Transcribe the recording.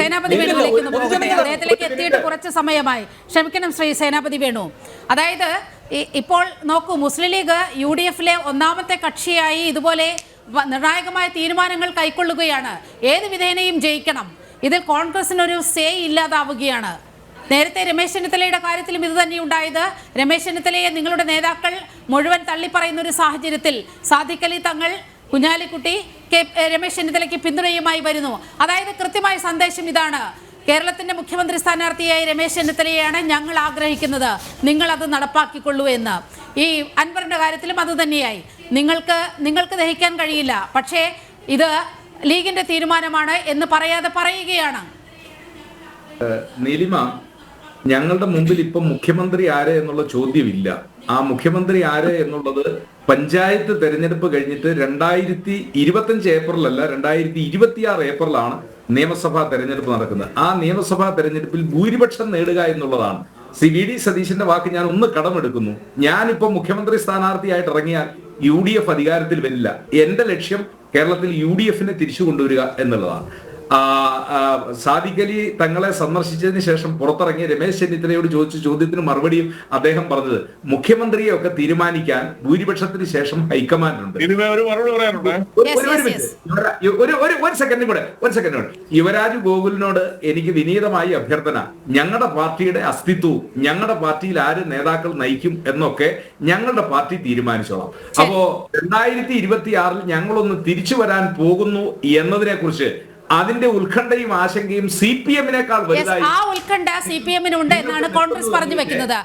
സേനാപതി വേണുവിലേക്ക് ഒന്ന് പോകട്ടെ. അദ്ദേഹത്തിലേക്ക് എത്തിയിട്ട് കുറച്ച് സമയമായി. ക്ഷമിക്കണം ശ്രീ സേനാപതി വേണു. അതായത് ഇപ്പോൾ നോക്കൂ, മുസ്ലിം ലീഗ് UDF-ലെ ഒന്നാമത്തെ കക്ഷിയായി ഇതുപോലെ നിർണായകമായ തീരുമാനങ്ങൾ കൈക്കൊള്ളുകയാണ്. ഏത് വിധേനയും ജയിക്കണം. ഇതിൽ കോൺഗ്രസിനൊരു സേ ഇല്ലാതാവുകയാണ്. നേരത്തെ രമേശ് ചെന്നിത്തലയുടെ കാര്യത്തിലും ഇത് തന്നെ ഉണ്ടായത്. രമേശ് ചെന്നിത്തലയെ നിങ്ങളുടെ നേതാക്കൾ മുഴുവൻ തള്ളിപ്പറയുന്ന ഒരു സാഹചര്യത്തിൽ സാദിഖ് അലി തങ്ങൾ, കുഞ്ഞാലിക്കുട്ടി രമേശ് ചെന്നിത്തലയ്ക്ക് പിന്തുണയുമായി വരുന്നു. അതായത് കൃത്യമായ സന്ദേശം ഇതാണ്: കേരളത്തിന്റെ മുഖ്യമന്ത്രി സ്ഥാനാർത്ഥിയായി രമേശ് ചെന്നിത്തലയെയാണ് ഞങ്ങൾ ആഗ്രഹിക്കുന്നത്, നിങ്ങൾ അത് നടപ്പാക്കിക്കൊള്ളൂ എന്ന്. ഈ അൻവറിന്റെ കാര്യത്തിലും അത് തന്നെയായി. നിങ്ങൾക്ക് ദഹിക്കാൻ കഴിയില്ല, പക്ഷേ ഇത് ലീഗിന്റെ തീരുമാനമാണ് എന്ന് പറയാതെ പറയുകയാണ്. നീലിമ, ഞങ്ങളുടെ മുമ്പിൽ ഇപ്പം മുഖ്യമന്ത്രി ആര് എന്നുള്ള ചോദ്യമില്ല. ആ മുഖ്യമന്ത്രി ആര് എന്നുള്ളത് പഞ്ചായത്ത് തെരഞ്ഞെടുപ്പ് കഴിഞ്ഞിട്ട് 2025 ഏപ്രിലല്ല, 2026 ഏപ്രിലാണ് നിയമസഭാ തെരഞ്ഞെടുപ്പ് നടക്കുന്നത്. ആ നിയമസഭാ തെരഞ്ഞെടുപ്പിൽ ഭൂരിപക്ഷം നേടുക എന്നുള്ളതാണ്. VD സതീശന്റെ വാക്ക് ഞാൻ ഒന്ന് കടമെടുക്കുന്നു. ഞാനിപ്പോ മുഖ്യമന്ത്രി സ്ഥാനാർത്ഥിയായിട്ട് ഇറങ്ങിയാൽ UDF അധികാരത്തിൽ വരില്ല. എന്റെ ലക്ഷ്യം കേരളത്തിൽ UDF-നെ തിരിച്ചു കൊണ്ടുവരിക എന്നുള്ളതാണ്. സാദിഖ് അലി തങ്ങളെ സന്ദർശിച്ചതിന് ശേഷം പുറത്തിറങ്ങിയ രമേശ് ചെന്നിത്തലയോട് ചോദിച്ച ചോദ്യത്തിന് മറുപടിയും അദ്ദേഹം പറഞ്ഞത് മുഖ്യമന്ത്രിയെ ഒക്കെ തീരുമാനിക്കാൻ ഭൂരിപക്ഷത്തിന് ശേഷം ഹൈക്കമാൻഡ് ഉണ്ട്. ഒരു സെക്കൻഡ് കൂടെ. യുവരാജ് ഗോകുലിനോട് എനിക്ക് വിനീതമായി അഭ്യർത്ഥന, ഞങ്ങളുടെ പാർട്ടിയുടെ അസ്തിത്വവും ഞങ്ങളുടെ പാർട്ടിയിൽ ആര് നേതാക്കൾ നയിക്കും എന്നൊക്കെ ഞങ്ങളുടെ പാർട്ടി തീരുമാനിച്ചോളാം. അപ്പോ 2026 ഞങ്ങളൊന്ന് തിരിച്ചു വരാൻ പോകുന്നു എന്നതിനെ കുറിച്ച് അതിന്റെ ഉത്കണ്ഠയും ആശങ്കയും CPM-നേക്കാൾ വലുതായി. ആ ഉത്കണ്ഠ CPM-നുണ്ട് എന്നാണ് കോൺഗ്രസ് പറഞ്ഞു വെക്കുന്നത്.